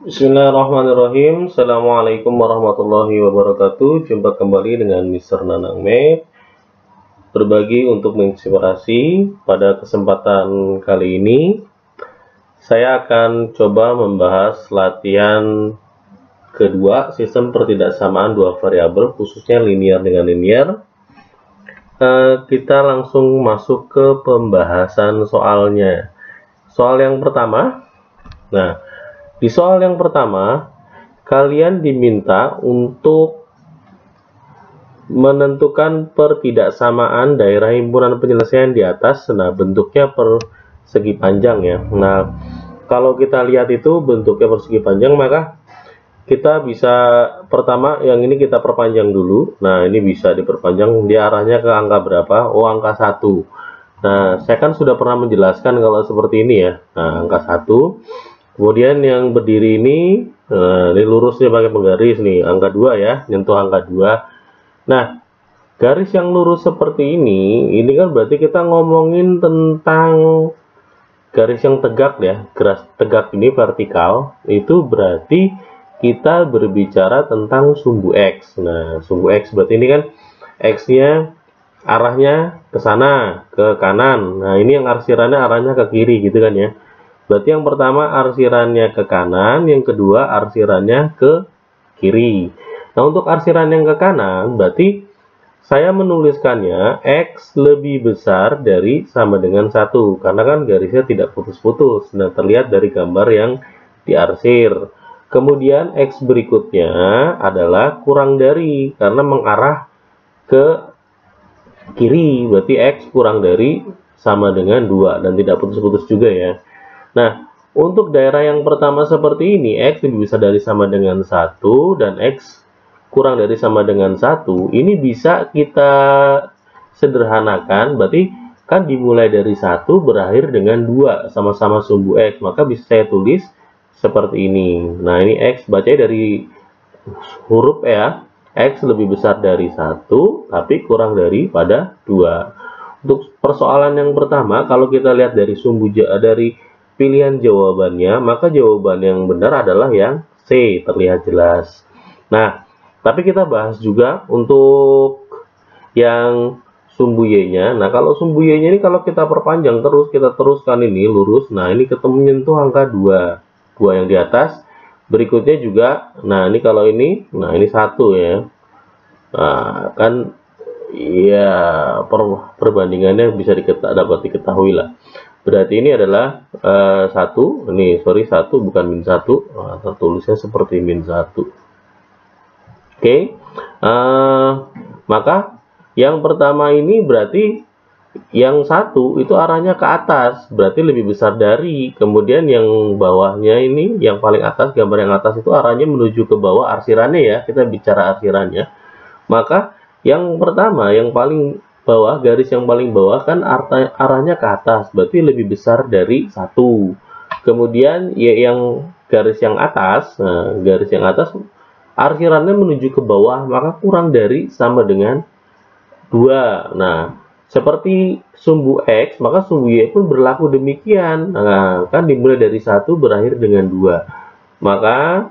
Bismillahirrahmanirrahim. Assalamualaikum warahmatullahi wabarakatuh. Jumpa kembali dengan Mr. Nanang Map, berbagi untuk menginspirasi. Pada kesempatan kali ini saya akan coba membahas latihan kedua sistem pertidaksamaan dua variabel, khususnya linear dengan linear. Kita langsung masuk ke pembahasan soalnya. Soal yang pertama, di soal yang pertama, kalian diminta untuk menentukan pertidaksamaan daerah himpunan penyelesaian di atas. Nah, bentuknya persegi panjang ya. Nah, kalau kita lihat itu bentuknya persegi panjang, maka kita bisa pertama yang ini kita perpanjang dulu. Nah, ini bisa diperpanjang, dia arahnya ke angka berapa? Oh, angka 1. Nah, saya kan sudah pernah menjelaskan kalau seperti ini ya. Nah, angka 1. Kemudian yang berdiri ini, ini lurusnya pakai penggaris nih, angka 2 ya, nyentuh angka 2. Nah, garis yang lurus seperti ini kan berarti kita ngomongin tentang garis yang tegak ya. Garis tegak ini vertikal, itu berarti kita berbicara tentang sumbu X. Nah, sumbu X berarti ini kan X-nya arahnya ke sana, ke kanan. Nah, ini yang arsirannya arahnya ke kiri gitu kan ya. Berarti yang pertama arsirannya ke kanan, yang kedua arsirannya ke kiri. Nah, untuk arsiran yang ke kanan, berarti saya menuliskannya X lebih besar dari sama dengan 1. Karena kan garisnya tidak putus-putus. Nah, terlihat dari gambar yang diarsir. Kemudian X berikutnya adalah kurang dari, karena mengarah ke kiri. Berarti X kurang dari sama dengan 2 dan tidak putus-putus juga ya. Nah, untuk daerah yang pertama seperti ini, X lebih besar dari sama dengan 1 dan X kurang dari sama dengan 1. Ini bisa kita sederhanakan, berarti kan dimulai dari 1 berakhir dengan 2, sama-sama sumbu X. Maka bisa saya tulis seperti ini. Nah, ini X bacanya dari huruf ya. X lebih besar dari 1, tapi kurang daripada 2. Untuk persoalan yang pertama, kalau kita lihat dari dari pilihan jawabannya, maka jawaban yang benar adalah yang C, terlihat jelas. Nah, tapi kita bahas juga untuk yang sumbu Y-nya. Nah, kalau sumbu Y-nya ini kalau kita perpanjang terus, kita teruskan ini lurus. Nah, ini ketemu menyentuh angka 2. 2 yang di atas. Berikutnya juga, nah ini kalau ini, nah ini 1 ya. Nah, kan ya perbandingannya bisa dapat diketahui lah. Berarti ini adalah 1, ini sorry 1 bukan min 1, nah, tulisnya seperti min 1. Oke. Maka yang pertama ini berarti yang 1 itu arahnya ke atas, berarti lebih besar dari. Kemudian yang bawahnya ini, yang paling atas, gambar yang atas itu arahnya menuju ke bawah, arsirannya ya, kita bicara arsirannya. Maka yang pertama, yang paling bawah, garis yang paling bawah kan arahnya ke atas, berarti lebih besar dari 1. Kemudian ya yang garis yang atas, nah garis yang atas arsirannya menuju ke bawah, maka kurang dari sama dengan 2. Nah, seperti sumbu X, maka sumbu Y pun berlaku demikian. Nah, kan dimulai dari 1 berakhir dengan 2. Maka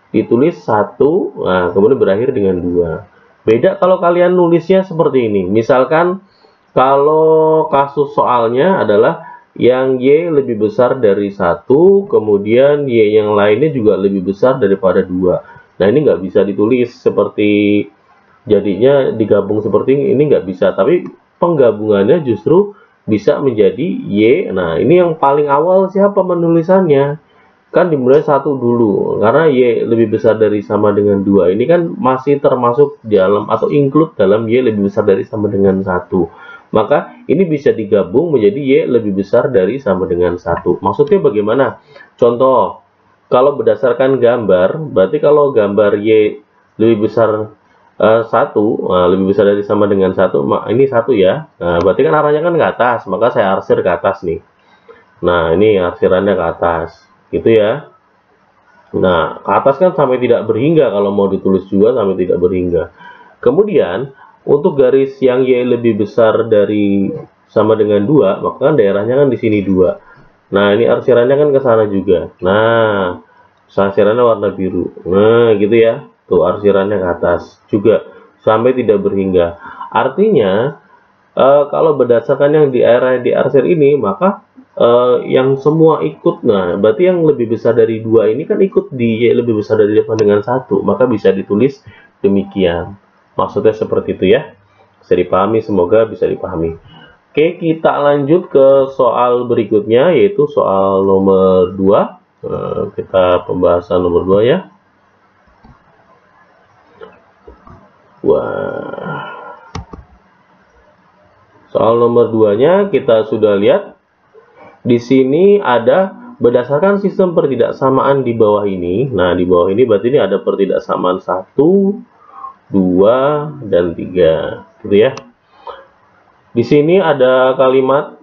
ditulis 1, nah kemudian berakhir dengan 2. Beda kalau kalian nulisnya seperti ini. Misalkan kalau kasus soalnya adalah yang Y lebih besar dari 1, kemudian Y yang lainnya juga lebih besar daripada 2. Nah, ini nggak bisa ditulis seperti jadinya digabung seperti ini nggak bisa. Tapi penggabungannya justru bisa menjadi Y. Nah, ini yang paling awal siapa menulisannya? Kan dimulai 1 dulu, karena Y lebih besar dari sama dengan 2 ini kan masih termasuk dalam atau include dalam Y lebih besar dari sama dengan 1. Maka ini bisa digabung menjadi Y lebih besar dari sama dengan 1. Maksudnya bagaimana? Contoh, kalau berdasarkan gambar, berarti kalau gambar Y lebih besar 1, lebih besar dari sama dengan 1, ini 1 ya. Nah, berarti kan arahnya kan ke atas, maka saya arsir ke atas nih. Nah, ini arsirannya ke atas. Gitu ya. Nah, ke atas kan sampai tidak berhingga, kalau mau ditulis juga sampai tidak berhingga. Kemudian untuk garis yang Y lebih besar dari sama dengan 2, maka kan daerahnya kan di sini 2. Nah, ini arsirannya kan ke sana juga. Nah, arsirannya warna biru. Nah, gitu ya. Tuh arsirannya ke atas juga sampai tidak berhingga. Artinya kalau berdasarkan yang di area di arsir ini, maka yang semua ikut. Nah, berarti yang lebih besar dari 2 ini kan ikut di Y lebih besar dari dengan 1, maka bisa ditulis demikian. Maksudnya seperti itu ya. Bisa dipahami, semoga bisa dipahami. Oke, kita lanjut ke soal berikutnya, yaitu soal nomor 2. Kita pembahasan nomor 2 ya. Wah. Soal nomor 2-nya kita sudah lihat. Di sini ada berdasarkan sistem pertidaksamaan di bawah ini. Nah, di bawah ini berarti ini ada pertidaksamaan 1, 2, dan 3. Gitu ya. Di sini ada kalimat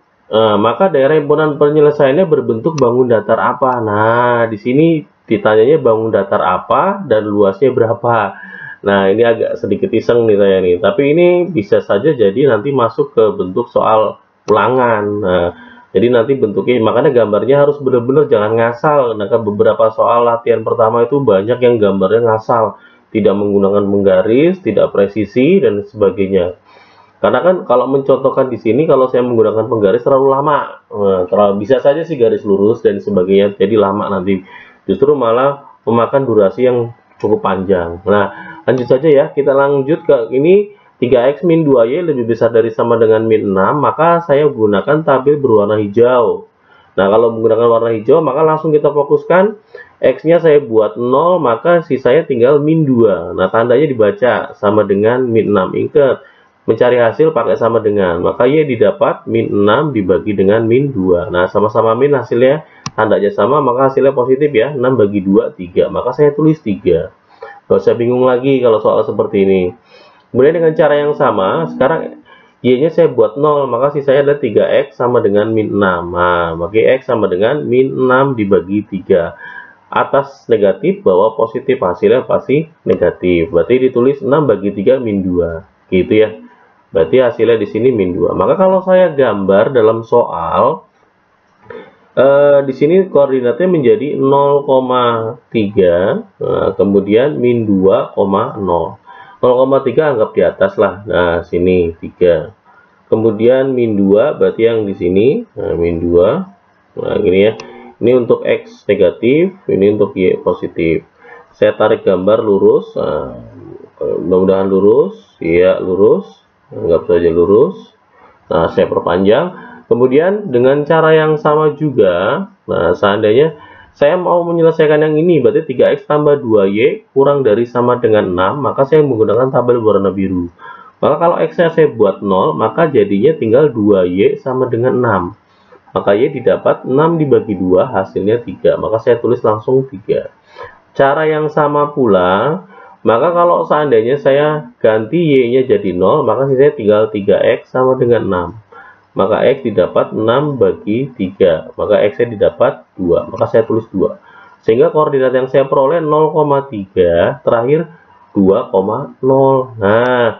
maka daerah himpunan penyelesaiannya berbentuk bangun datar apa. Nah, di sini ditanyanya bangun datar apa dan luasnya berapa. Nah, ini agak sedikit iseng nih saya nih. Tapi ini bisa saja jadi nanti masuk ke bentuk soal ulangan. Nah, jadi nanti bentuknya, makanya gambarnya harus benar-benar jangan ngasal. Nah, beberapa soal latihan pertama itu banyak yang gambarnya ngasal, tidak menggunakan penggaris, tidak presisi dan sebagainya. Karena kan kalau mencontohkan di sini, kalau saya menggunakan penggaris terlalu lama. Nah, terlalu bisa saja sih garis lurus dan sebagainya, jadi lama nanti. Justru malah memakan durasi yang cukup panjang. Nah, lanjut saja ya. Kita lanjut ke ini 3x min 2y lebih besar dari sama dengan min 6, maka saya gunakan tabel berwarna hijau. Nah, kalau menggunakan warna hijau, maka langsung kita fokuskan. X-nya saya buat 0, maka sisanya tinggal min 2. Nah, tandanya dibaca sama dengan min 6. Ingat, mencari hasil pakai sama dengan, maka Y didapat min 6 dibagi dengan min 2. Nah, sama-sama min hasilnya tandanya sama, maka hasilnya positif ya. 6 bagi 2, 3. Maka saya tulis 3. Gak usah bingung lagi kalau soal seperti ini. Kemudian dengan cara yang sama, sekarang Y-nya saya buat 0, maka sisanya adalah 3X sama dengan min 6. Nah, maka X sama dengan min 6 dibagi 3. Atas negatif, bawah positif, hasilnya pasti negatif. Berarti ditulis 6 bagi 3 min 2. Gitu ya. Berarti hasilnya di sini min 2. Maka kalau saya gambar dalam soal, di sini koordinatnya menjadi 0,3, kemudian min 2,0. 0,3 anggap di atas lah. Nah, sini 3. Kemudian min 2 berarti yang di sini, nah, min 2. Nah, gini ya. Ini untuk X negatif, ini untuk Y positif. Saya tarik gambar lurus. Nah, mudah-mudahan lurus. Iya, lurus. Anggap saja lurus. Nah, saya perpanjang. Kemudian dengan cara yang sama juga, nah seandainya saya mau menyelesaikan yang ini, berarti 3x tambah 2y kurang dari sama dengan 6, maka saya menggunakan tabel warna biru. Maka kalau x-nya saya buat 0, maka jadinya tinggal 2y sama dengan 6. Maka y didapat 6 dibagi 2, hasilnya 3. Maka saya tulis langsung 3. Cara yang sama pula, maka kalau seandainya saya ganti y-nya jadi 0, maka saya tinggal 3x sama dengan 6. Maka X didapat 6 bagi 3. Maka X-nya didapat 2. Maka saya tulis 2. Sehingga koordinat yang saya peroleh 0,3, terakhir 2,0. Nah,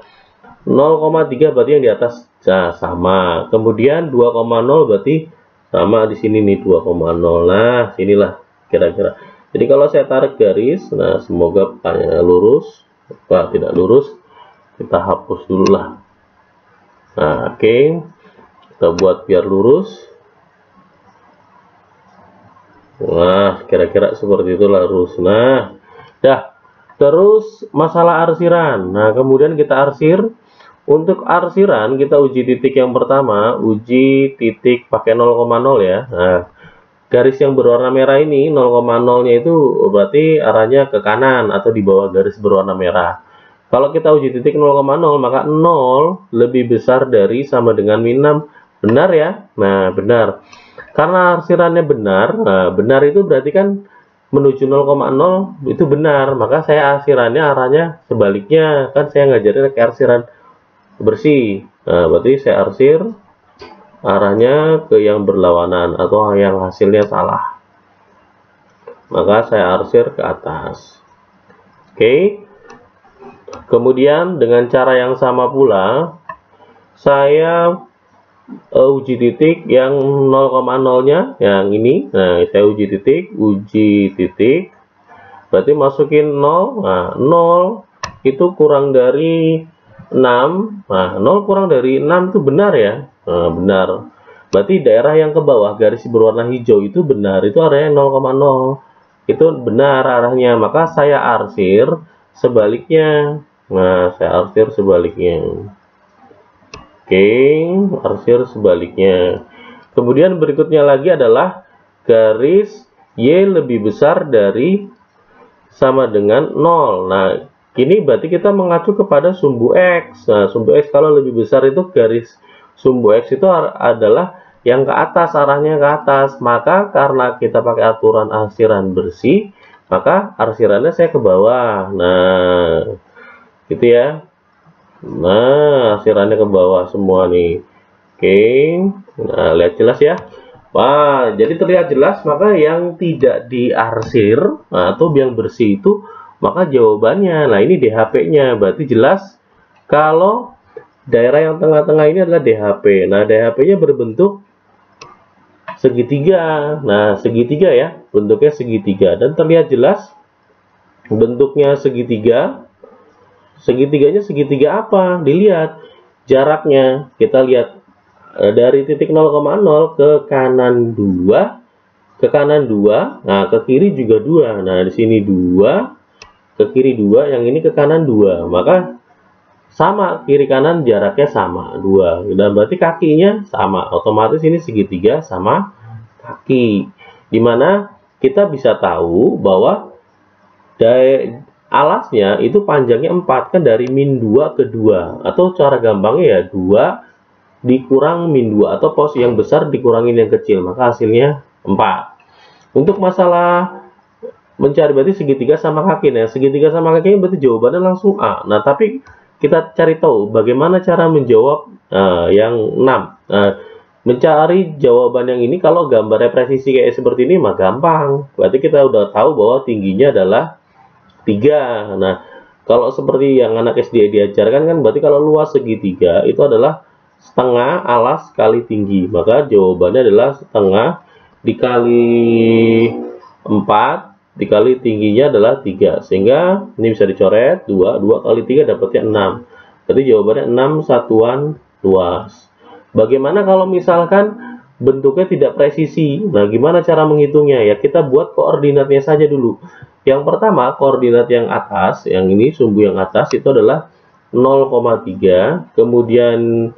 0,3 berarti yang di atas sama. Kemudian 2,0 berarti sama di sini nih 2,0. Nah, sinilah kira-kira. Jadi kalau saya tarik garis, nah semoga lurus. Kalau tidak lurus, kita hapus dulu lah. Nah, oke. Kita buat biar lurus. Nah, kira-kira seperti itu lurus. Nah, dah. Terus masalah arsiran. Nah, kemudian kita arsir. Untuk arsiran kita uji titik yang pertama, uji titik pakai 0,0 ya. Nah, garis yang berwarna merah ini 0,0-nya itu berarti arahnya ke kanan atau di bawah garis berwarna merah. Kalau kita uji titik 0,0, maka 0 lebih besar dari sama dengan min 6. Benar ya? Nah, benar. Karena arsirannya benar, nah benar itu berarti kan menuju 0,0 itu benar. Maka saya arsirannya arahnya sebaliknya. Kan saya ngajarin ke arsiran bersih. Nah, berarti saya arsir arahnya ke yang berlawanan atau yang hasilnya salah. Maka saya arsir ke atas. Oke. Kemudian dengan cara yang sama pula, saya uji titik yang 0,0-nya yang ini. Nah, saya uji titik Berarti masukin 0. Nah, 0 itu kurang dari 6. Nah, 0 kurang dari 6 itu benar ya. Nah, benar. Berarti daerah yang ke bawah garis berwarna hijau itu benar. Itu arahnya 0,0. Itu benar arahnya. Maka saya arsir sebaliknya. Nah, saya arsir sebaliknya. Oke, arsir sebaliknya. Kemudian berikutnya lagi adalah garis Y lebih besar dari sama dengan 0. Nah, ini berarti kita mengacu kepada sumbu X. Nah, sumbu X kalau lebih besar itu garis sumbu X itu adalah yang ke atas, arahnya ke atas. Maka karena kita pakai aturan arsiran bersih, maka arsirannya saya ke bawah. Nah, gitu ya. Nah, arsirannya ke bawah semua nih. Oke, nah lihat jelas ya. Wah, jadi terlihat jelas, maka yang tidak diarsir atau yang bersih itu, maka jawabannya. Nah, ini DHP-nya, berarti jelas kalau daerah yang tengah-tengah ini adalah DHP. Nah, DHP-nya berbentuk segitiga. Nah, segitiga ya, bentuknya segitiga. Dan terlihat jelas bentuknya segitiga. Segitiganya segitiga apa? Dilihat jaraknya. Kita lihat dari titik 0,0 ke kanan 2, ke kanan 2, nah ke kiri juga 2. Nah, di sini 2, ke kiri 2, yang ini ke kanan 2. Maka sama, kiri kanan jaraknya sama 2. Dan berarti kakinya sama. Otomatis ini segitiga sama kaki. Dimana kita bisa tahu bahwa alasnya itu panjangnya 4 kan, dari min 2 ke 2, atau cara gampangnya ya 2 dikurang min 2, atau pos yang besar dikurangin yang kecil, maka hasilnya 4. Untuk masalah mencari berarti segitiga sama kaki. Nah, segitiga sama kakinya berarti jawabannya langsung A. Nah, tapi kita cari tahu bagaimana cara menjawab yang 6. Mencari jawaban yang ini kalau gambarnya presisi kayak seperti ini mah gampang. Berarti kita udah tahu bahwa tingginya adalah 3. Nah, kalau seperti yang anak SD diajarkan kan, berarti kalau luas segitiga itu adalah setengah alas kali tinggi. Maka jawabannya adalah setengah dikali 4 dikali tingginya adalah 3. Sehingga ini bisa dicoret 2. 2 kali 3 dapatnya 6. Berarti jawabannya 6 satuan luas. Bagaimana kalau misalkan bentuknya tidak presisi? Nah, gimana cara menghitungnya? Ya, kita buat koordinatnya saja dulu. Yang pertama, koordinat yang atas, yang ini sumbu yang atas itu adalah 0,3. Kemudian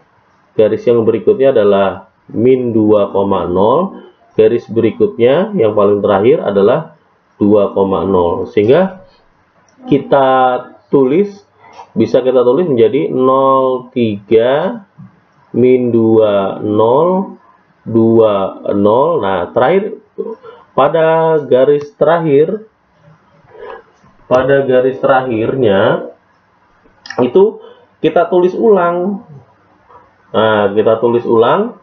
garis yang berikutnya adalah min 2,0. Garis berikutnya yang paling terakhir adalah 2,0. Sehingga kita tulis, bisa kita tulis menjadi 0,3 min 2,0 2,0. Nah, terakhir pada garis terakhirnya itu kita tulis ulang. Nah, kita tulis ulang,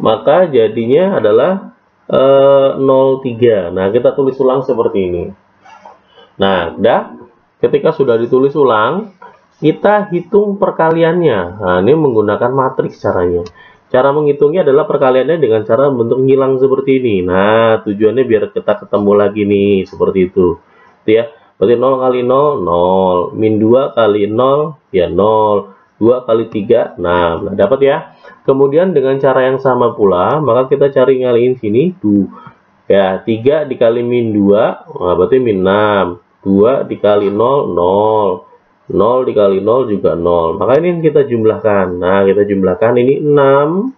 maka jadinya adalah 0,3. Nah, kita tulis ulang seperti ini. Nah, ketika sudah ditulis ulang, kita hitung perkaliannya. Nah, ini menggunakan matriks caranya. Cara menghitungnya adalah perkaliannya dengan cara bentuk ngilang seperti ini. Nah, tujuannya biar kita ketemu lagi nih, seperti itu. Ya, berarti 0 kali 0, 0. Min 2 kali 0, ya 0. 2 kali 3, 6. Nah, dapat ya. Kemudian dengan cara yang sama pula, maka kita cari ngaliin sini, tuh. Ya, 3 dikali min 2, nah, berarti min 6. 2 dikali 0, 0. 0 dikali 0 juga 0. Maka ini yang kita jumlahkan. Nah, kita jumlahkan ini 6.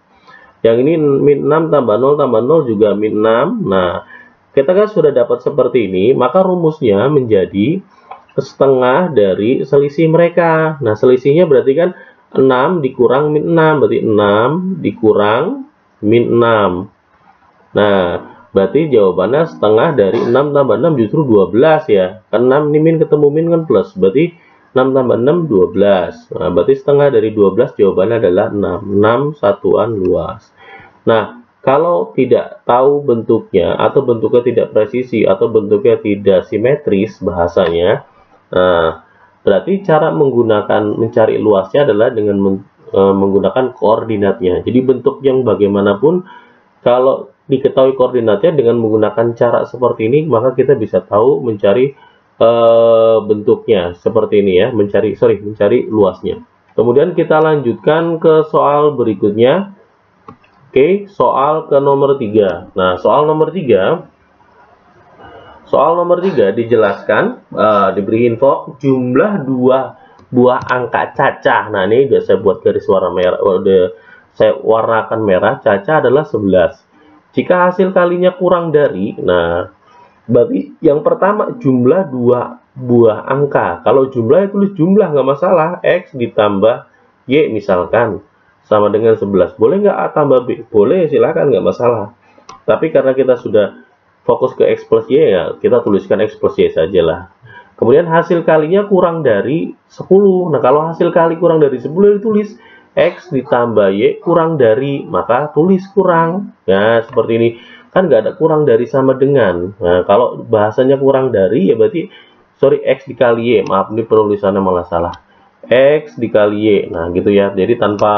Yang ini min 6 tambah 0 tambah 0 juga min 6. Nah, kita kan sudah dapat seperti ini, maka rumusnya menjadi setengah dari selisih mereka. Nah, selisihnya berarti kan 6 dikurang min 6, berarti 6 dikurang min 6. Nah, berarti jawabannya setengah dari 6 tambah 6 justru 12 ya. Kan 6 ini min ketemu min kan plus, berarti 6 tambah 6 12. Nah, berarti setengah dari 12 jawabannya adalah 6. 6 satuan luas. Nah, kalau tidak tahu bentuknya, atau bentuknya tidak presisi, atau bentuknya tidak simetris bahasanya, nah, berarti cara mencari luasnya adalah dengan menggunakan koordinatnya. Jadi bentuk yang bagaimanapun, kalau diketahui koordinatnya dengan menggunakan cara seperti ini, maka kita bisa tahu mencari bentuknya seperti ini ya, mencari luasnya. Kemudian kita lanjutkan ke soal berikutnya. Oke, soal ke nomor 3. Nah, soal nomor 3 dijelaskan, diberi info jumlah 2 buah angka cacah. Nah, ini udah saya buat garis warna merah, udah saya warnakan merah. Cacah adalah 11. Jika hasil kalinya kurang dari, nah berarti yang pertama jumlah 2 buah angka. Kalau jumlah tulis jumlah, nggak masalah. X ditambah Y misalkan sama dengan 11. Boleh nggak A tambah B? Boleh, silakan, nggak masalah. Tapi karena kita sudah fokus ke X plus Y, ya kita tuliskan X plus Y saja lah. Kemudian hasil kalinya kurang dari 10. Nah, kalau hasil kali kurang dari 10 ditulis X ditambah Y kurang dari, maka tulis kurang. Nah, seperti ini. Kan nggak ada kurang dari sama dengan. Nah, kalau bahasanya kurang dari, ya berarti X dikali Y. Maaf, ini penulisannya malah salah. X dikali Y. Nah, gitu ya. Jadi tanpa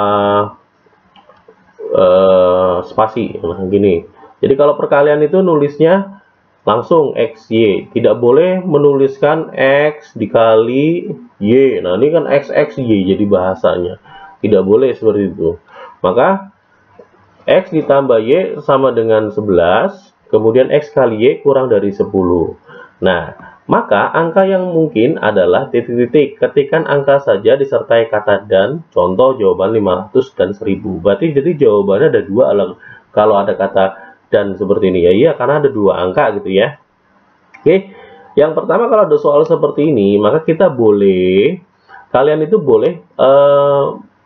spasi. Nah, gini. Jadi kalau perkalian itu nulisnya langsung XY. Tidak boleh menuliskan X dikali Y. Nah, ini kan XXY jadi bahasanya. Tidak boleh seperti itu. Maka X ditambah Y sama dengan 11, kemudian X kali Y kurang dari 10. Nah, maka angka yang mungkin adalah titik-titik. Ketikkan angka saja disertai kata dan. Contoh jawaban 500 dan 1000. Berarti jadi jawabannya ada 2 kalau ada kata dan seperti ini ya. Iya, karena ada 2 angka gitu ya. Oke, yang pertama kalau ada soal seperti ini, maka kita boleh, kalian itu boleh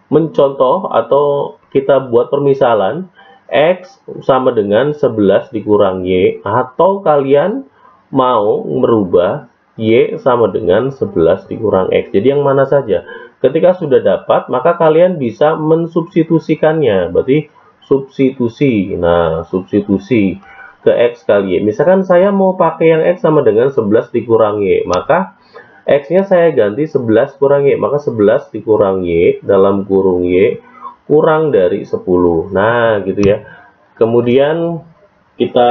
mencontoh atau kita buat permisalan X sama dengan 11 dikurang Y, atau kalian mau merubah Y sama dengan 11 dikurang X. Jadi yang mana saja. Ketika sudah dapat, maka kalian bisa mensubstitusikannya. Berarti substitusi. Nah, substitusi ke X kali Y. Misalkan saya mau pakai yang X sama dengan 11 dikurang Y, maka X-nya saya ganti 11 kurang Y, maka 11 dikurang Y dalam kurung Y kurang dari 10. Nah, gitu ya. Kemudian kita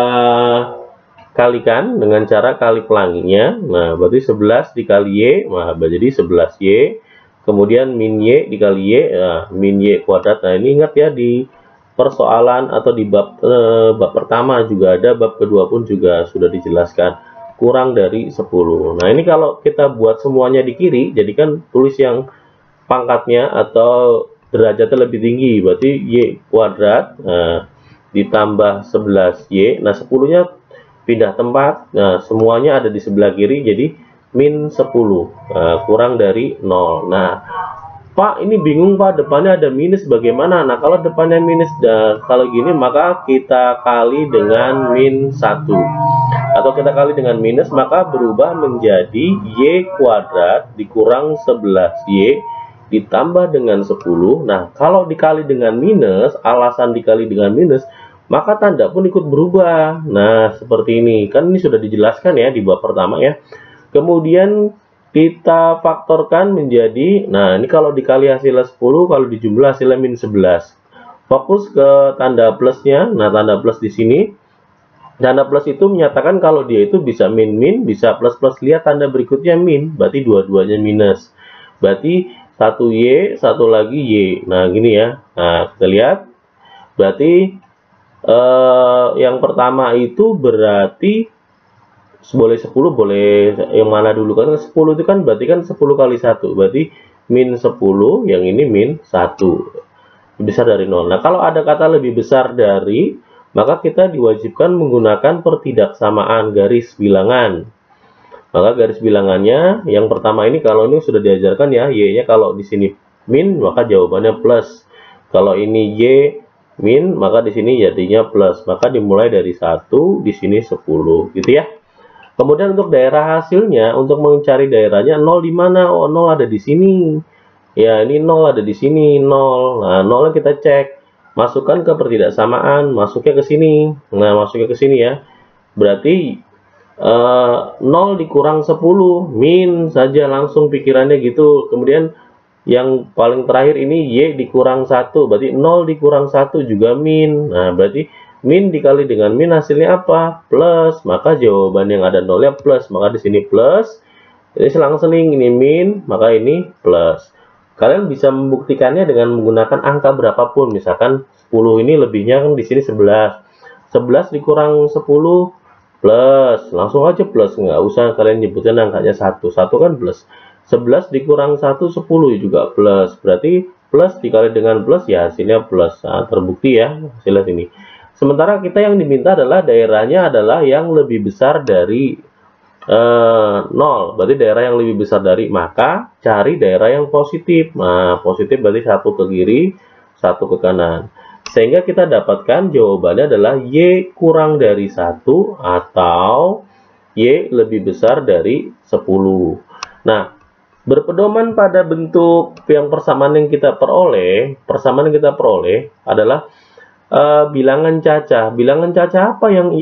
kalikan dengan cara kali pelanginya. Nah, berarti 11 dikali Y, nah, jadi 11Y. Kemudian min Y dikali Y, nah, min Y kuadrat. Nah, ini ingat ya, di persoalan atau di bab pertama juga ada, bab kedua pun juga sudah dijelaskan. Kurang dari 10. Nah, ini kalau kita buat semuanya di kiri, jadikan tulis yang pangkatnya atau derajatnya lebih tinggi, berarti Y kuadrat ditambah 11Y. Nah, 10-nya pindah tempat. Nah, semuanya ada di sebelah kiri, jadi min 10 kurang dari 0. Nah, Pak, ini bingung Pak, depannya ada minus bagaimana? Nah, kalau depannya minus kalau gini, maka kita kali dengan min 1. Atau kita kali dengan minus, maka berubah menjadi Y kuadrat dikurang 11Y ditambah dengan 10. Nah, kalau dikali dengan minus, alasan dikali dengan minus, maka tanda pun ikut berubah. Nah, seperti ini. Kan ini sudah dijelaskan ya di bab pertama ya. Kemudian kita faktorkan menjadi, nah ini kalau dikali hasilnya 10, kalau dijumlah hasilnya min 11. Fokus ke tanda plusnya. Nah, tanda plus di sini. Tanda plus itu menyatakan kalau dia itu bisa min-min, bisa plus-plus. Lihat tanda berikutnya min, berarti dua-duanya minus. Berarti 1Y, satu lagi Y. Nah, gini ya. Nah, kita lihat. Berarti yang pertama itu berarti boleh 10, boleh yang mana dulu, kan 10 itu kan berarti kan 10 kali 1, berarti min 10, yang ini min 1, besar dari 0. Nah, kalau ada kata lebih besar dari, maka kita diwajibkan menggunakan pertidaksamaan garis bilangan. Maka garis bilangannya yang pertama ini, kalau ini sudah diajarkan ya, Y-nya kalau di sini min, maka jawabannya plus. Kalau ini Y min, maka di sini jadinya plus. Maka dimulai dari 1, di sini 10, gitu ya. Kemudian untuk daerah hasilnya, untuk mencari daerahnya 0 di mana? Oh, 0 ada di sini. Ya, ini 0 ada di sini, 0. Nah, 0 kita cek. Masukkan ke pertidaksamaan, masuknya ke sini. Nah, masuknya ke sini ya. Berarti 0 dikurang 10, min saja langsung pikirannya gitu. Kemudian yang paling terakhir ini Y dikurang 1, berarti 0 dikurang 1 juga min. Nah, berarti min dikali dengan min hasilnya apa? Plus. Maka jawaban yang ada 0-nya plus. Maka di sini plus. Jadi selang-seling, ini min, maka ini plus. Kalian bisa membuktikannya dengan menggunakan angka berapapun. Misalkan 10 ini lebihnya kan di sini 11. 11 dikurang 10 plus, langsung aja plus, nggak usah kalian nyebutkan angkanya 1. 1 kan plus. 11 dikurang 1 10 juga plus. Berarti plus dikali dengan plus ya hasilnya plus. Nah, terbukti ya hasilnya sini. Sementara kita yang diminta adalah daerahnya adalah yang lebih besar dari 0, berarti daerah yang lebih besar dari, maka cari daerah yang positif. Nah, positif berarti satu ke kiri, satu ke kanan. Sehingga kita dapatkan jawabannya adalah Y kurang dari 1 atau Y lebih besar dari 10. Nah, berpedoman pada bentuk yang persamaan yang kita peroleh, adalah bilangan cacah. Bilangan cacah apa yang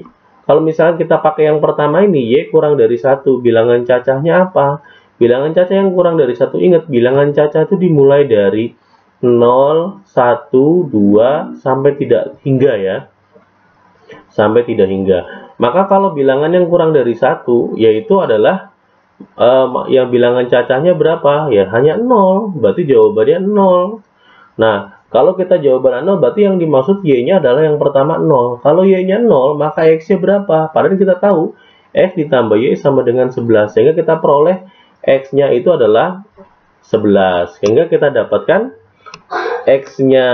kalau misalnya kita pakai yang pertama ini, Y kurang dari 1, bilangan cacahnya apa? Bilangan cacah yang kurang dari 1, ingat bilangan cacah itu dimulai dari 0, 1, 2, sampai tidak hingga ya. Sampai tidak hingga. Maka kalau bilangan yang kurang dari 1, yaitu adalah yang bilangan cacahnya berapa? Ya hanya 0, berarti jawabannya 0. Nah, kalau kita jawaban 0, berarti yang dimaksud Y-nya adalah yang pertama 0. Kalau Y-nya 0, maka X-nya berapa? Padahal kita tahu X ditambah Y sama dengan 11. Sehingga kita peroleh X-nya itu adalah 11. Sehingga kita dapatkan X-nya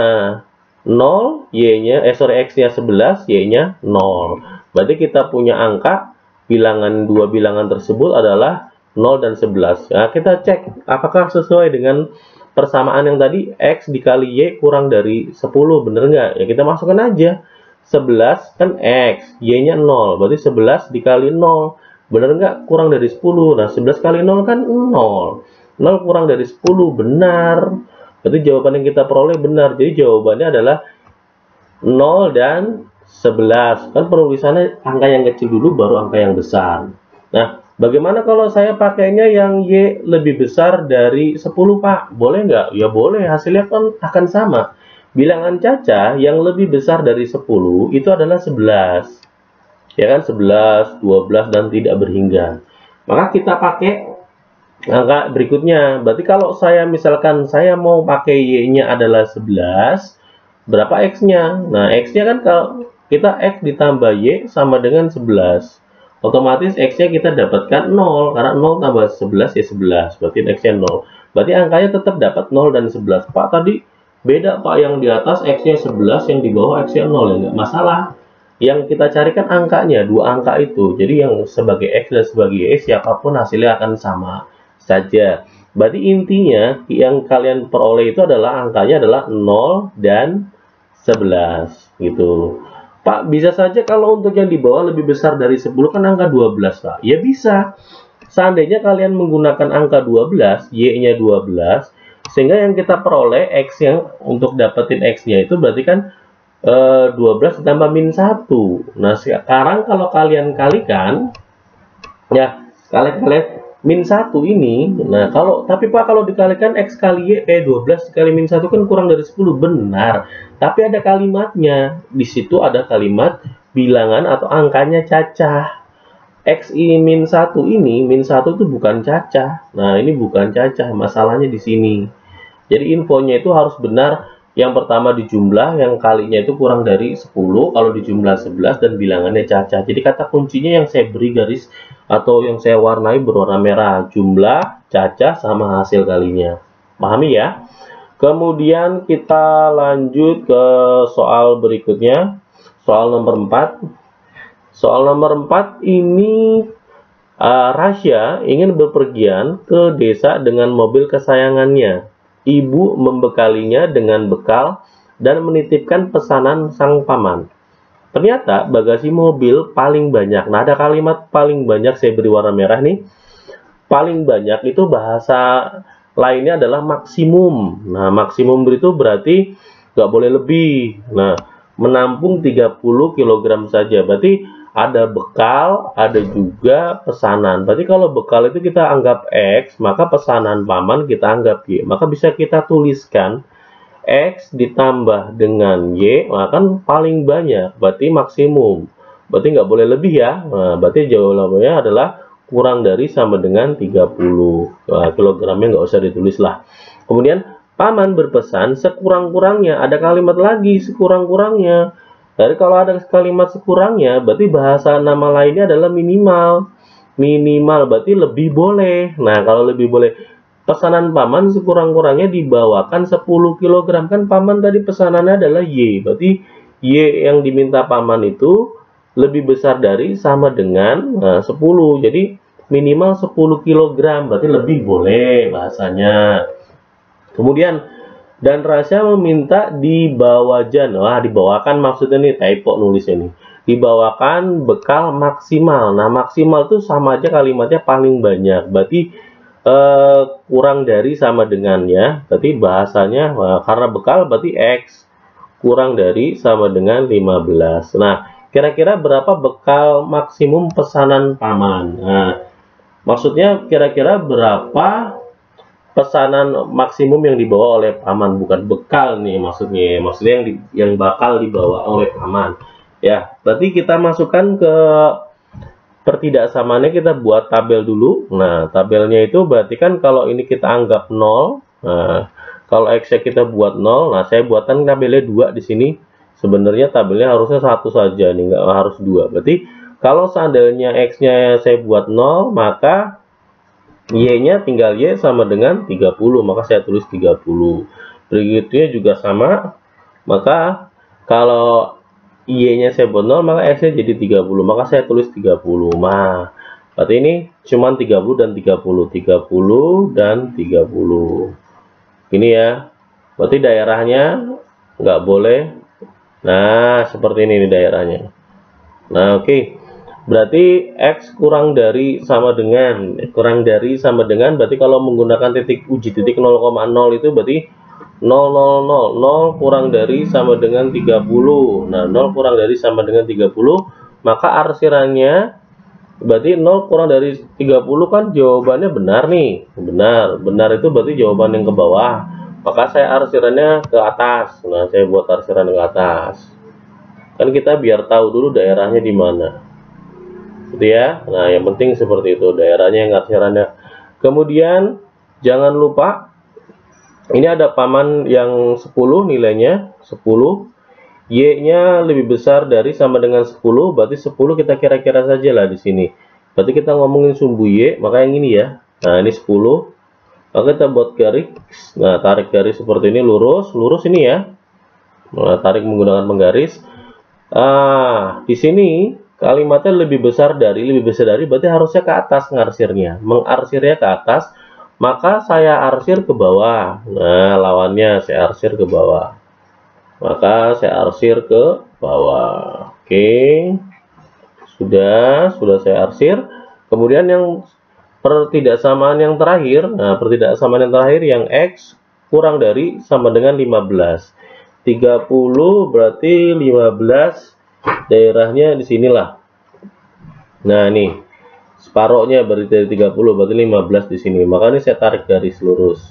0, Y-nya, X-nya 11, Y-nya 0. Berarti kita punya angka bilangan dua bilangan tersebut adalah 0 dan 11. Nah, kita cek apakah sesuai dengan persamaan yang tadi, X dikali Y kurang dari 10, bener nggak? Ya kita masukkan aja. 11 kan X, Y-nya 0, berarti 11 dikali 0. Bener nggak? Kurang dari 10. Nah, 11 kali 0 kan 0. 0 kurang dari 10, benar. Berarti jawaban yang kita peroleh benar. Jadi jawabannya adalah 0 dan 11. Kan penulisannya angka yang kecil dulu, baru angka yang besar. Nah, bagaimana kalau saya pakainya yang Y lebih besar dari 10, Pak? Boleh nggak? Ya boleh, hasilnya kan akan sama. Bilangan cacah yang lebih besar dari 10 itu adalah 11. Ya kan, 11, 12, dan tidak berhingga. Maka kita pakai angka berikutnya. Berarti kalau saya misalkan saya mau pakai Y-nya adalah 11, berapa X-nya? Nah, X-nya kan kalau kita X ditambah Y sama dengan 11. Otomatis X-nya kita dapatkan 0, karena 0 tambah 11 ya 11, berarti X-nya 0. Berarti angkanya tetap dapat 0 dan 11. Pak, tadi beda Pak, yang di atas X-nya 11, yang di bawah X-nya 0, ya nggak masalah. Yang kita carikan angkanya, dua angka itu. Jadi yang sebagai X dan sebagai Y, siapapun hasilnya akan sama saja. Berarti intinya yang kalian peroleh itu adalah angkanya adalah 0 dan 11 gitu. Pak, bisa saja kalau untuk yang di bawah lebih besar dari 10 kan angka 12, Pak. Ya bisa. Seandainya kalian menggunakan angka 12, Y-nya 12, sehingga yang kita peroleh X yang untuk dapetin X-nya itu berarti kan 12 ditambah min 1. Nah, sekarang kalau kalian kalikan, ya, kalian min 1 ini, nah tapi Pak kalau dikalikan X kali Y 12 dikali min 1 kan kurang dari 10, benar. Tapi ada kalimatnya, di situ ada kalimat bilangan atau angkanya cacah. X min 1 ini, min 1 itu bukan cacah. Nah, ini bukan cacah, masalahnya di sini. Jadi infonya itu harus benar. Yang pertama dijumlah, yang kalinya itu kurang dari 10, kalau dijumlah 11 dan bilangannya cacah. Jadi kata kuncinya yang saya beri garis atau yang saya warnai berwarna merah, jumlah, cacah, sama hasil kalinya. Pahami ya? Kemudian kita lanjut ke soal berikutnya, soal nomor 4. Soal nomor 4 ini Rasya ingin bepergian ke desa dengan mobil kesayangannya. Ibu membekalinya dengan bekal dan menitipkan pesanan sang paman. Ternyata bagasi mobil paling banyak. Nah, ada kalimat paling banyak, saya beri warna merah nih. Paling banyak itu bahasa lainnya adalah maksimum. Nah, maksimum itu berarti nggak boleh lebih. Nah, menampung 30 kg saja. Berarti ada bekal, ada juga pesanan. Berarti kalau bekal itu kita anggap X, maka pesanan paman kita anggap Y. Maka bisa kita tuliskan X ditambah dengan Y, maka kan paling banyak, berarti maksimum. Berarti nggak boleh lebih ya. Nah, berarti jawabannya adalah kurang dari sama dengan 30. Nah, kilogramnya nggak usah ditulis lah. Kemudian paman berpesan sekurang-kurangnya, ada kalimat lagi sekurang-kurangnya. Jadi kalau ada kalimat sekurangnya, berarti bahasa nama lainnya adalah minimal. Minimal berarti lebih boleh. Nah, kalau lebih boleh, pesanan paman sekurang-kurangnya dibawakan 10 kg. Kan paman tadi pesanannya adalah Y. Berarti Y yang diminta paman itu lebih besar dari sama dengan 10. Jadi minimal 10 kg. Berarti lebih boleh bahasanya. Kemudian dan Rasya meminta dibawakan. Wah, dibawakan maksudnya nih typo nulisnya nih. Dibawakan bekal maksimal. Nah, maksimal itu sama aja kalimatnya paling banyak. Berarti kurang dari sama dengan ya. Berarti bahasanya karena bekal berarti X kurang dari sama dengan 15. Nah, kira-kira berapa bekal maksimum pesanan paman? Nah, maksudnya kira-kira berapa pesanan maksimum yang dibawa oleh paman, bukan bekal nih maksudnya yang bakal dibawa oleh paman ya. Berarti kita masukkan ke pertidaksamaannya, kita buat tabel dulu. Nah, tabelnya itu berarti kan kalau ini kita anggap 0, nah kalau X-nya kita buat 0, nah saya buatkan tabelnya 2 di sini. Sebenarnya tabelnya harusnya 1 saja nih, nggak harus 2. Berarti kalau seandainya X-nya saya buat 0, maka Y-nya tinggal Y sama dengan 30, maka saya tulis 30. Berikutnya juga sama, maka kalau Y-nya saya buat 0, maka X-nya jadi 30, maka saya tulis 30. Nah, berarti ini cuma 30 dan 30, 30 dan 30. Ini ya, berarti daerahnya nggak boleh. Nah, seperti ini daerahnya. Nah, oke. Berarti X kurang dari sama dengan berarti kalau menggunakan titik uji titik 0,0 itu berarti 0,000 kurang dari sama dengan 30. Nah, 0 kurang dari sama dengan 30, maka arsirannya berarti 0 kurang dari 30 kan jawabannya benar nih. Benar itu berarti jawaban yang ke bawah. Maka saya arsirannya ke atas. Nah, saya buat arsiran ke atas. Kan kita biar tahu dulu daerahnya di mana. Gitu ya. Nah, yang penting seperti itu daerahnya yang arsirannya. Kemudian jangan lupa ini ada paman yang 10 nilainya 10, Y-nya lebih besar dari sama dengan 10, berarti 10 kita kira-kira saja lah di sini. Berarti kita ngomongin sumbu Y, maka yang ini ya. Nah, ini 10. Maka kita buat garis. Nah, tarik garis seperti ini lurus ini ya. Nah, tarik menggunakan penggaris. Di sini kalimatnya lebih besar dari berarti harusnya ke atas mengarsirnya ke atas, maka saya arsir ke bawah. Nah, lawannya saya arsir ke bawah, maka saya arsir ke bawah. Oke, sudah saya arsir. Kemudian yang pertidaksamaan yang terakhir, pertidaksamaan yang terakhir yang X kurang dari sama dengan 15. 30 berarti 15 daerahnya di sinilah. Nah, nih separohnya berarti dari 30 berarti 15 di sini. Maka ini saya tarik garis lurus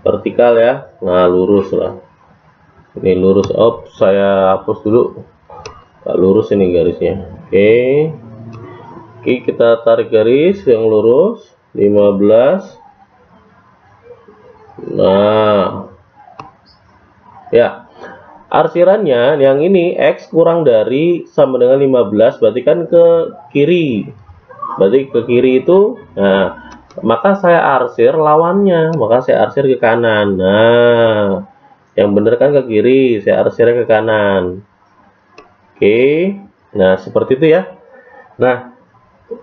vertikal ya. Nah, lurus lah. Ini lurus. Saya hapus dulu. Lurus ini garisnya. Oke, kita tarik garis yang lurus 15. Nah, ya. Arsirannya yang ini X kurang dari sama dengan 15, berarti kan ke kiri. Berarti ke kiri itu, nah, maka saya arsir lawannya, maka saya arsir ke kanan. Nah, yang benar kan ke kiri, saya arsirnya ke kanan. Oke, nah seperti itu ya. Nah,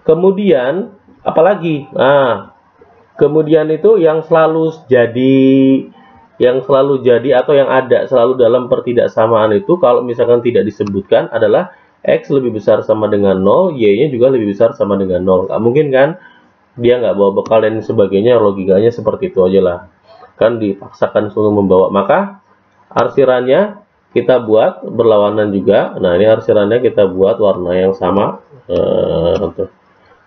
kemudian apalagi? Nah, kemudian itu yang selalu jadi atau yang ada selalu dalam pertidaksamaan itu, kalau misalkan tidak disebutkan, adalah X lebih besar sama dengan 0, Y-nya juga lebih besar sama dengan 0. Nggak mungkin kan dia nggak bawa bekal dan sebagainya, logikanya seperti itu aja lah. Kan dipaksakan suruh membawa, maka arsirannya kita buat berlawanan juga. Nah, ini arsirannya kita buat warna yang sama.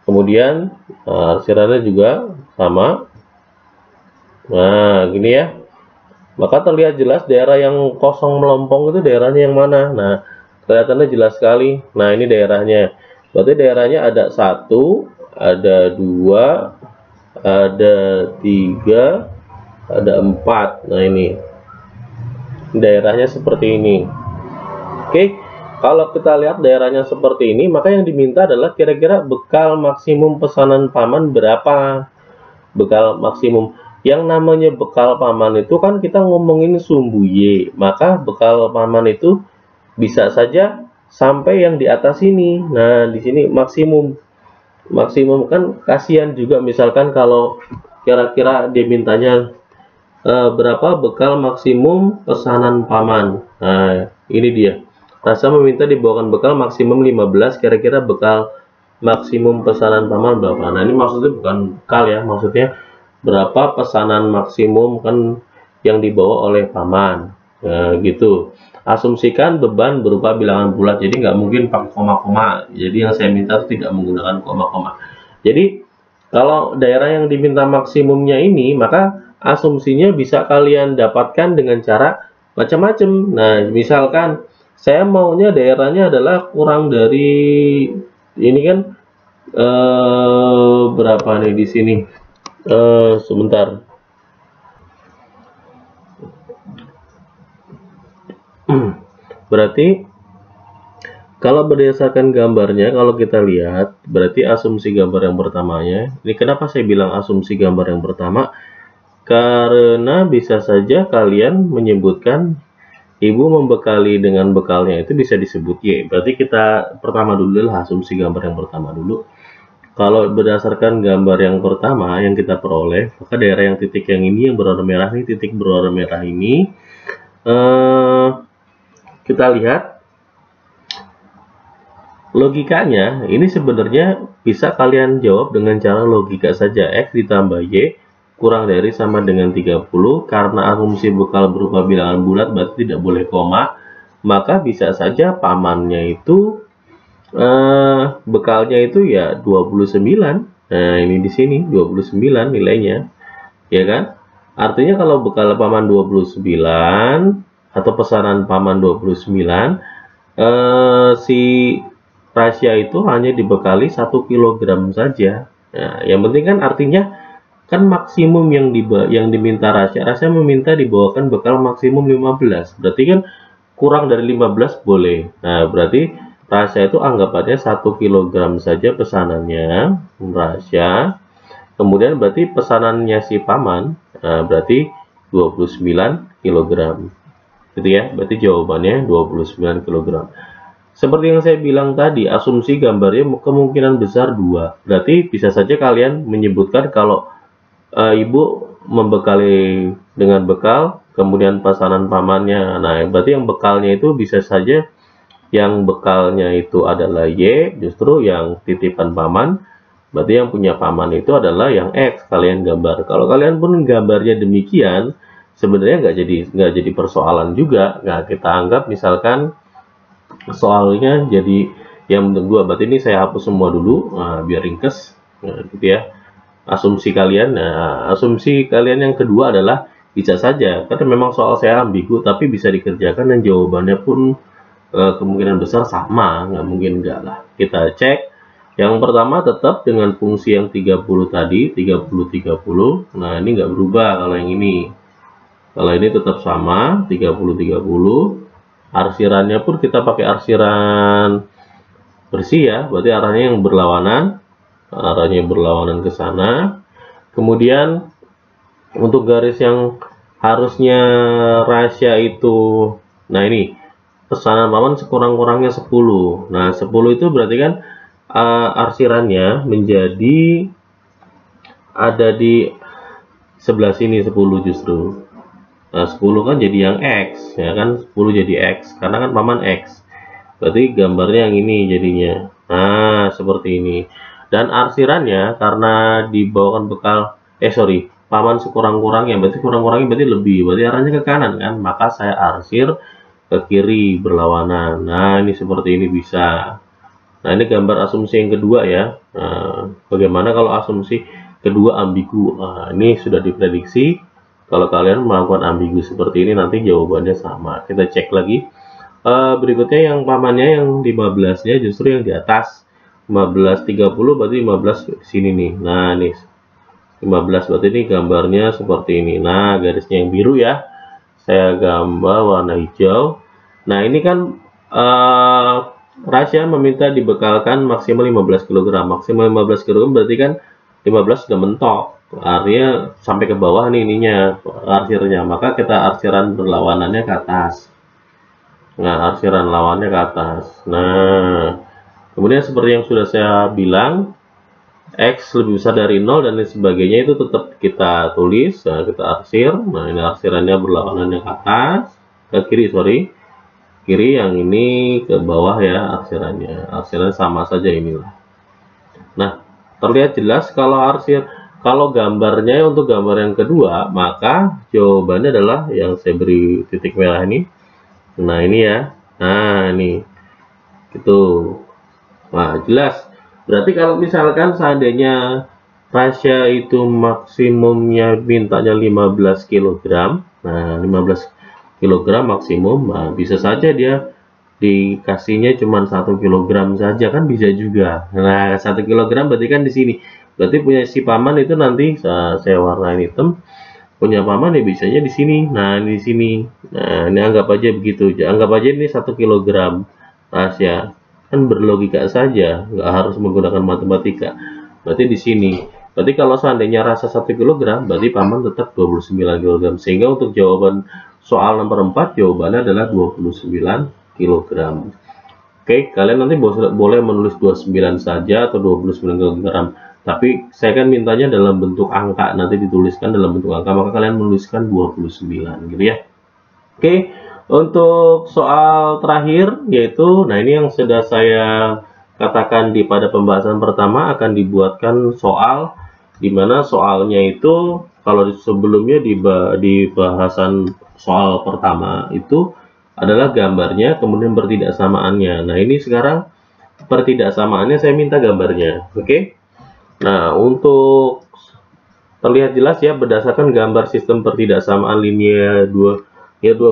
Kemudian arsirannya juga sama. Nah, gini ya. Maka terlihat jelas daerah yang kosong melompong itu daerahnya yang mana. Nah, kelihatannya jelas sekali. Nah, ini daerahnya. Berarti daerahnya ada 1, ada 2, ada 3, ada 4. Nah, ini daerahnya seperti ini. Oke, kalau kita lihat daerahnya seperti ini, maka yang diminta adalah kira-kira bekal maksimum pesanan paman berapa. Bekal maksimum, yang namanya bekal paman itu kan kita ngomongin sumbu Y, maka bekal paman itu bisa saja sampai yang di atas ini. Nah, di sini maksimum kan kasihan juga, misalkan kalau kira-kira dimintanya berapa bekal maksimum pesanan paman. Nah, ini dia. Rasa meminta dibawakan bekal maksimum 15, kira-kira bekal maksimum pesanan paman berapa. Nah, ini maksudnya bukan bekal ya, maksudnya berapa pesanan maksimum kan yang dibawa oleh paman. Nah, gitu. Asumsikan beban berupa bilangan bulat, jadi nggak mungkin pakai koma-koma. Jadi yang saya minta tidak menggunakan koma-koma. Jadi kalau daerah yang diminta maksimumnya ini, maka asumsinya bisa kalian dapatkan dengan cara macam-macam. Nah, misalkan saya maunya daerahnya adalah kurang dari ini kan berapa nih di sini? Sebentar. Berarti kalau berdasarkan gambarnya, kalau kita lihat, berarti asumsi gambar yang pertamanya, ini kenapa saya bilang asumsi gambar yang pertama? Karena bisa saja kalian menyebutkan ibu membekali dengan bekalnya itu bisa disebut Y. Berarti kita pertama dulu lah asumsi gambar yang pertama dulu. Kalau berdasarkan gambar yang pertama yang kita peroleh, maka daerah yang titik yang ini yang berwarna merah ini, titik berwarna merah ini, kita lihat logikanya ini sebenarnya bisa kalian jawab dengan cara logika saja. X ditambah Y kurang dari sama dengan 30, karena asumsi bekal berupa bilangan bulat berarti tidak boleh koma, maka bisa saja pamannya itu bekalnya itu ya 29. Nah, ini di sini 29 nilainya, ya kan? Artinya kalau bekal paman 29 atau pesanan paman 29, si Rasya itu hanya dibekali 1 kg saja. Nah, yang penting kan artinya kan maksimum yang diminta Rasya meminta dibawakan bekal maksimum 15. Berarti kan kurang dari 15 boleh. Nah, berarti Rasya itu anggapannya 1 kg saja pesanannya Rasya. Kemudian berarti pesanannya si paman berarti 29 kg. Gitu ya. Berarti jawabannya 29 kg. Seperti yang saya bilang tadi, asumsi gambarnya kemungkinan besar 2. Berarti bisa saja kalian menyebutkan kalau ibu membekali dengan bekal, kemudian pesanan pamannya. Nah, berarti yang bekalnya itu bisa saja yang bekalnya itu adalah Y, justru yang titipan paman, berarti yang punya paman itu adalah yang X. Kalian gambar. Kalau kalian pun gambarnya demikian, sebenarnya nggak jadi persoalan juga. Nggak kita anggap misalkan soalnya jadi yang menurut 2. Berarti ini saya hapus semua dulu, biar ringkes, gitu ya. Asumsi kalian yang kedua adalah bisa saja, karena memang soal saya ambigu, tapi bisa dikerjakan dan jawabannya pun kemungkinan besar sama, nggak mungkin enggak lah. Kita cek. Yang pertama tetap dengan fungsi yang 30 tadi, 30-30. Nah, ini nggak berubah kalau yang ini. Kalau ini tetap sama, 30-30. Arsirannya pun kita pakai arsiran bersih ya, berarti arahnya yang berlawanan. Arahnya berlawanan ke sana. Kemudian untuk garis yang harusnya Rasya itu, nah ini pesanan paman sekurang-kurangnya 10. Nah, 10 itu berarti kan arsirannya menjadi ada di sebelah sini 10 justru. Nah, 10 kan jadi yang X, ya kan? 10 jadi X, karena kan paman X. Berarti gambarnya yang ini jadinya. Nah, seperti ini. Dan arsirannya karena dibawakan bekal, paman sekurang-kurangnya, berarti kurang-kurangnya berarti lebih, berarti arahnya ke kanan kan? Maka saya arsir ke kiri berlawanan. Nah, ini seperti ini bisa. Nah, ini gambar asumsi yang kedua ya. Nah, bagaimana kalau asumsi kedua ambigu? Nah, ini sudah diprediksi. Kalau kalian melakukan ambigu seperti ini, nanti jawabannya sama. Kita cek lagi. Berikutnya yang pamannya yang 15-nya justru yang di atas. 1530 berarti 15 sini nih. Nah, nih 15 berarti ini gambarnya seperti ini. Nah, garisnya yang biru ya. Saya gambar warna hijau. Nah, ini kan Rasya meminta dibekalkan maksimal 15 kg. Maksimal 15 kg berarti kan 15 sudah mentok. Artinya sampai ke bawah nih ininya arsirnya. Maka kita arsiran berlawanannya ke atas. Nah, arsiran lawannya ke atas. Nah, kemudian seperti yang sudah saya bilang, X lebih besar dari 0 dan lain sebagainya itu tetap kita tulis. Nah, kita arsir. Nah, ini arsirannya berlawanannya ke atas, ke kiri, sorry. Kiri, yang ini ke bawah ya arsirannya. Arsirannya sama saja inilah. Nah, terlihat jelas kalau gambarnya untuk gambar yang kedua, maka jawabannya adalah yang saya beri titik merah ini. Nah, ini ya. Nah, ini. Gitu. Nah, jelas. Berarti kalau misalkan seandainya Rasya itu maksimumnya mintanya 15 kg. Nah, 15 kg maksimum. Nah, bisa saja dia dikasihnya cuma 1 kg saja, kan bisa juga. Nah, 1 kg berarti kan di sini. Berarti punya si paman itu nanti saya warnain hitam. Punya paman ya bisanya di sini. Nah, di sini. Nah, ini anggap aja begitu. Anggap aja ini 1 kg Rasya. Kan berlogika saja, nggak harus menggunakan matematika. Berarti di sini. Berarti kalau seandainya Rasya 1 kg, berarti paman tetap 29 kg. Sehingga untuk jawaban soal nomor 4, jawabannya adalah 29 kg. Oke, kalian nanti boleh menulis 29 saja atau 29 kg. Tapi saya kan mintanya dalam bentuk angka, nanti dituliskan dalam bentuk angka, maka kalian menuliskan 29 gitu ya. Oke, untuk soal terakhir yaitu, nah ini yang sudah saya katakan pada pembahasan pertama, akan dibuatkan soal dimana soalnya itu kalau sebelumnya di bahasan soal pertama itu adalah gambarnya kemudian pertidaksamaannya. Nah, ini sekarang pertidaksamaannya saya minta gambarnya. Oke. Nah, untuk terlihat jelas ya berdasarkan gambar sistem pertidaksamaan linear dua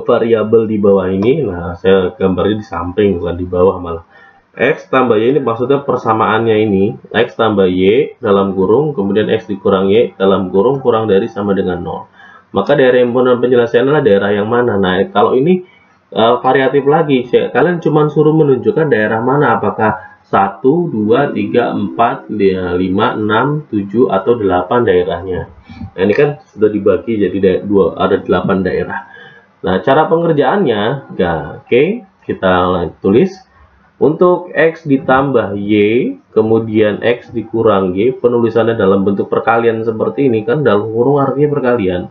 variabel di bawah ini. Nah, saya gambarnya di samping bukan di bawah malah. X tambah Y ini maksudnya persamaannya ini X tambah Y dalam kurung kemudian X dikurang Y dalam kurung kurang dari sama dengan 0. Maka daerah himpunan penyelesaian adalah daerah yang mana? Nah, kalau ini variatif lagi, kalian cuma suruh menunjukkan daerah mana, apakah 1, 2, 3, 4, 5, 6, 7, atau 8 daerahnya. Nah, ini kan sudah dibagi jadi ada 8 daerah. Nah, cara pengerjaannya, ya, oke, kita tulis. Untuk X ditambah Y, kemudian X dikurang Y, penulisannya dalam bentuk perkalian seperti ini, kan dalam kurung artinya perkalian.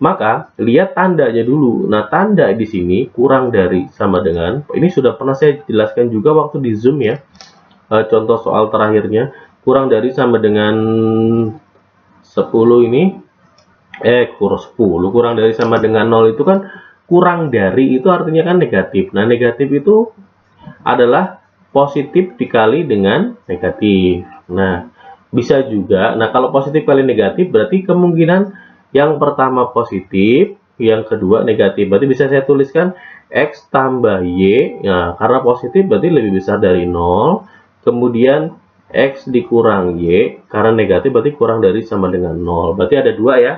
Maka, lihat tandanya dulu. Nah, tanda di sini kurang dari sama dengan, ini sudah pernah saya jelaskan juga waktu di Zoom ya. Contoh soal terakhirnya, kurang dari sama dengan 10 ini, kurang 10, kurang dari sama dengan 0 itu kan, kurang dari itu artinya kan negatif. Nah, negatif itu adalah positif dikali dengan negatif. Nah, bisa juga, nah kalau positif kali negatif berarti kemungkinan yang pertama positif, yang kedua negatif. Berarti bisa saya tuliskan X tambah Y. Nah, karena positif berarti lebih besar dari 0. Kemudian X dikurang Y. Karena negatif berarti kurang dari sama dengan 0. Berarti ada 2 ya.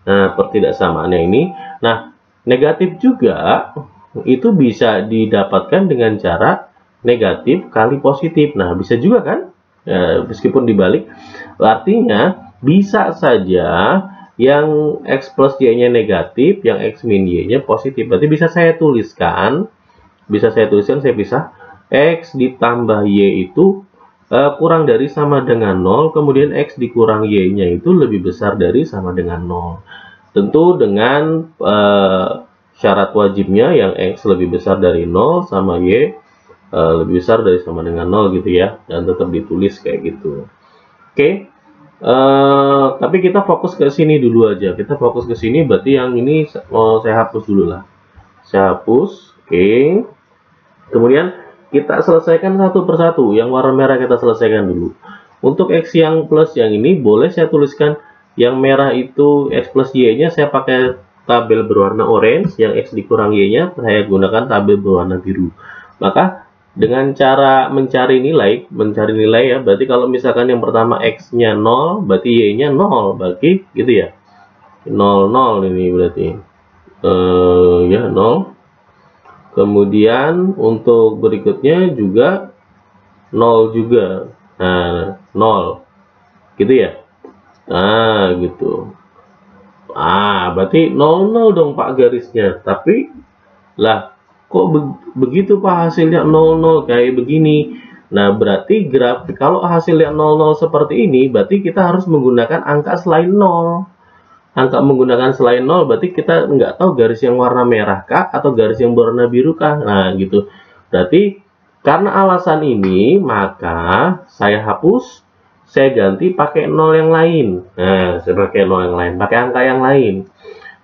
Nah, pertidaksamaannya ini. Nah, negatif juga itu bisa didapatkan dengan cara negatif kali positif. Nah, bisa juga kan? Meskipun dibalik. Artinya, bisa saja yang X plus Y-nya negatif, yang X min Y-nya positif. Berarti bisa saya tuliskan, saya pisah, X ditambah Y itu kurang dari sama dengan 0, kemudian X dikurang Y-nya itu lebih besar dari sama dengan 0. Tentu dengan syarat wajibnya yang X lebih besar dari 0 sama Y lebih besar dari sama dengan 0 gitu ya. Dan tetap ditulis kayak gitu. Oke. Tapi kita fokus ke sini dulu aja. Kita fokus ke sini, berarti yang ini saya hapus dulu lah. Saya hapus, oke. Kemudian kita selesaikan satu persatu. Yang warna merah kita selesaikan dulu. Untuk X yang plus yang ini boleh saya tuliskan yang merah itu X plus Y-nya saya pakai tabel berwarna orange, yang X dikurang Y-nya saya gunakan tabel berwarna biru. Maka Dengan cara mencari nilai ya, berarti kalau misalkan yang pertama X-nya 0, berarti Y-nya 0, berarti gitu ya. 0, 0 ini berarti. Ya, 0. Kemudian untuk berikutnya juga 0 juga. Nah, 0. Gitu ya. Nah, gitu. Berarti 0, 0 dong Pak garisnya. Tapi lah, kok begitu Pak hasilnya 00 kayak begini. Nah, berarti grafik kalau hasilnya 00 seperti ini, berarti kita harus menggunakan angka selain 0. Angka menggunakan selain 0 berarti kita nggak tahu garis yang warna merah kah atau garis yang berwarna biru kah. Nah, gitu. Berarti karena alasan ini, maka saya hapus, saya ganti pakai 0 yang lain. Nah, saya pakai 0 yang lain, pakai angka yang lain.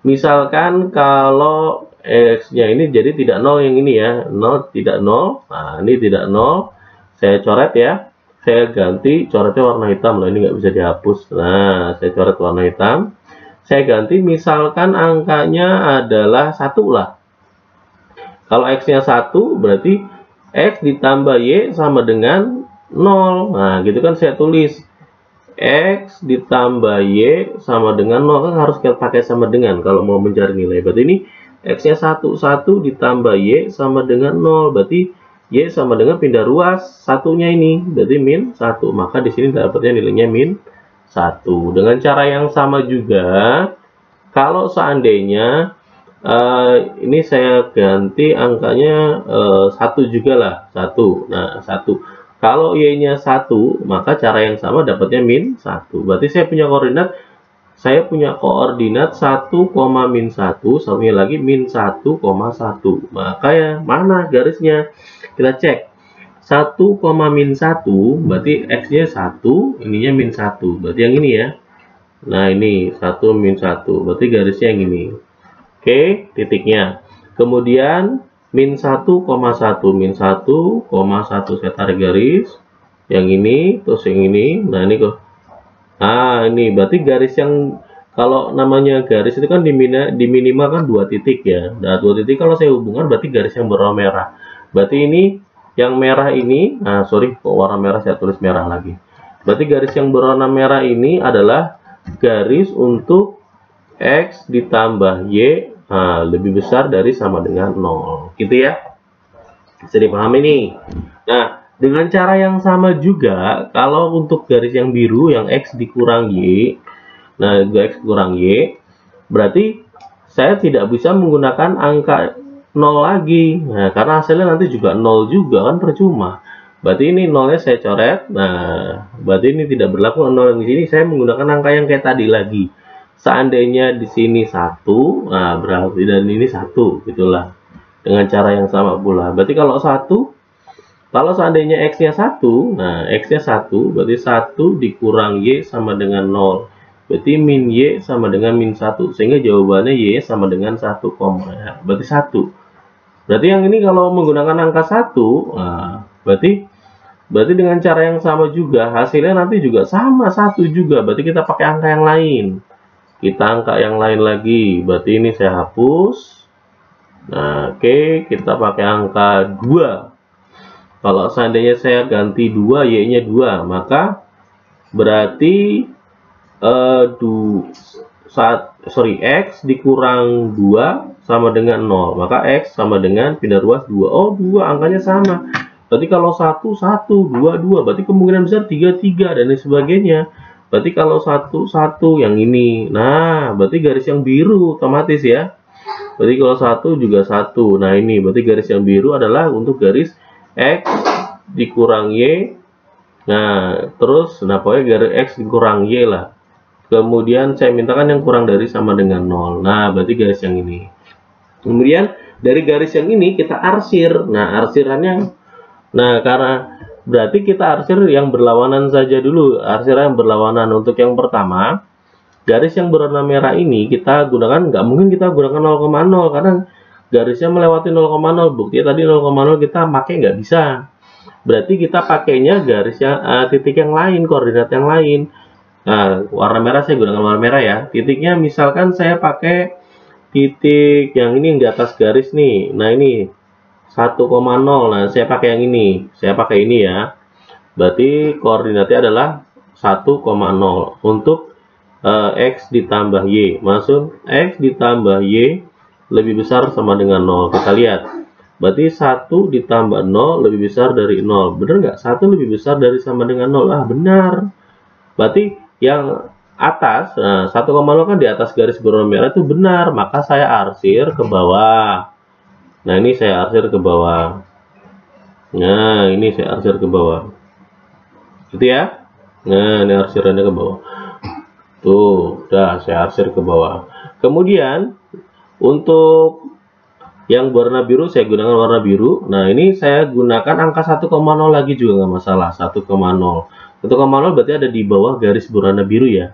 Misalkan kalau X-nya ini jadi tidak 0 yang ini ya, 0 tidak 0. Nah, ini tidak 0. Saya coret ya. Saya ganti coretnya warna hitam. Nah, ini nggak bisa dihapus. Nah, saya coret warna hitam. Saya ganti misalkan angkanya adalah 1 lah. Kalau X-nya 1 berarti X ditambah Y sama dengan 0. Nah, gitu kan saya tulis. X ditambah Y sama dengan 0, kan harus kita pakai sama dengan kalau mau mencari nilai. Berarti ini X-nya 1 ditambah Y sama dengan 0. Berarti Y sama dengan pindah ruas satunya ini. Berarti min 1. Maka di sini dapatnya nilainya min 1. Dengan cara yang sama juga, kalau seandainya ini saya ganti angkanya 1 juga lah. 1. Nah, 1. Kalau Y-nya 1, maka cara yang sama dapatnya min 1. Berarti saya punya koordinat 1, min 1, satunya lagi min 1,1. Maka ya, mana garisnya? Kita cek. 1, min 1, berarti X-nya 1, ininya min 1. Berarti yang ini ya. Nah, ini 1, min 1. Berarti garisnya yang ini. Oke, titiknya. Kemudian min 1,1, min 1,1 saya tarik garis. Yang ini, terus yang ini. Nah, ini kok. Ini berarti garis yang kalau namanya garis itu kan diminimalkan 2 titik ya. Nah, 2 titik kalau saya hubungkan berarti garis yang berwarna merah. Berarti ini yang merah ini, sorry, kok warna merah saya tulis merah lagi. Berarti garis yang berwarna merah ini adalah garis untuk X ditambah Y lebih besar dari sama dengan 0. Gitu ya. Bisa dipahami nih. Nah, dengan cara yang sama juga, kalau untuk garis yang biru, yang X dikurang Y, nah, X kurang Y, berarti saya tidak bisa menggunakan angka 0 lagi. Nah, karena hasilnya nanti juga 0 juga, kan percuma. Berarti ini 0-nya saya coret. Nah, berarti ini tidak berlaku 0 yang di sini, saya menggunakan angka yang kayak tadi lagi. Seandainya di sini 1, nah berarti dan ini 1, gitulah. Dengan cara yang sama pula. Berarti kalau seandainya X-nya 1, nah X-nya 1, berarti 1 dikurang Y sama dengan 0. Berarti min Y sama dengan min 1. Sehingga jawabannya Y sama dengan 1, berarti 1. Berarti yang ini kalau menggunakan angka 1, nah, berarti dengan cara yang sama juga, hasilnya nanti juga sama 1 juga. Berarti kita pakai angka yang lain. Kita angka yang lain lagi. Berarti ini saya hapus. Nah, oke, kita pakai angka 2. Kalau seandainya saya ganti 2, Y-nya 2, maka berarti X dikurang 2 sama dengan 0. Maka X sama dengan pindah ruas 2. Oh, 2 angkanya sama. Berarti kalau 1, 1, 2, 2. Berarti kemungkinan besar 3, 3, dan lain sebagainya. Berarti kalau 1, 1 yang ini. Nah, berarti garis yang biru otomatis ya. Berarti kalau 1 juga 1. Nah, ini berarti garis yang biru adalah untuk garis X dikurang Y. Nah, terus pokoknya garis X dikurang Y lah. Kemudian saya mintakan yang kurang dari sama dengan 0. Nah, berarti garis yang ini. Kemudian dari garis yang ini kita arsir. Nah, arsirannya, karena berarti kita arsir yang berlawanan saja dulu. Arsir yang berlawanan. Untuk yang pertama, garis yang berwarna merah ini kita gunakan, nggak mungkin kita gunakan 0,0 karena garisnya melewati 0,0. Buktinya tadi 0,0 kita pakai nggak bisa. Berarti kita pakainya garisnya titik yang lain, koordinat yang lain. Nah, warna merah saya gunakan warna merah ya. Titiknya misalkan saya pakai titik yang ini yang di atas garis nih. Nah, ini 1,0. Nah, saya pakai yang ini. Saya pakai ini ya. Berarti koordinatnya adalah 1,0 untuk X ditambah Y. Maksud X ditambah Y lebih besar sama dengan 0. Kita lihat. Berarti 1 ditambah 0 lebih besar dari 0. Benar nggak? 1 lebih besar dari sama dengan 0. Ah, benar. Berarti yang atas, nah 1,0 kan di atas garis berwarna merah itu benar. Maka saya arsir ke bawah. Nah, ini saya arsir ke bawah. Nah, ini saya arsir ke bawah. Gitu ya. Nah, ini arsirannya ke bawah. Tuh, udah saya arsir ke bawah. Kemudian untuk yang warna biru saya gunakan warna biru. Nah, ini saya gunakan angka 1,0 lagi juga nggak masalah. 1,0. 1,0 berarti ada di bawah garis berwarna biru ya.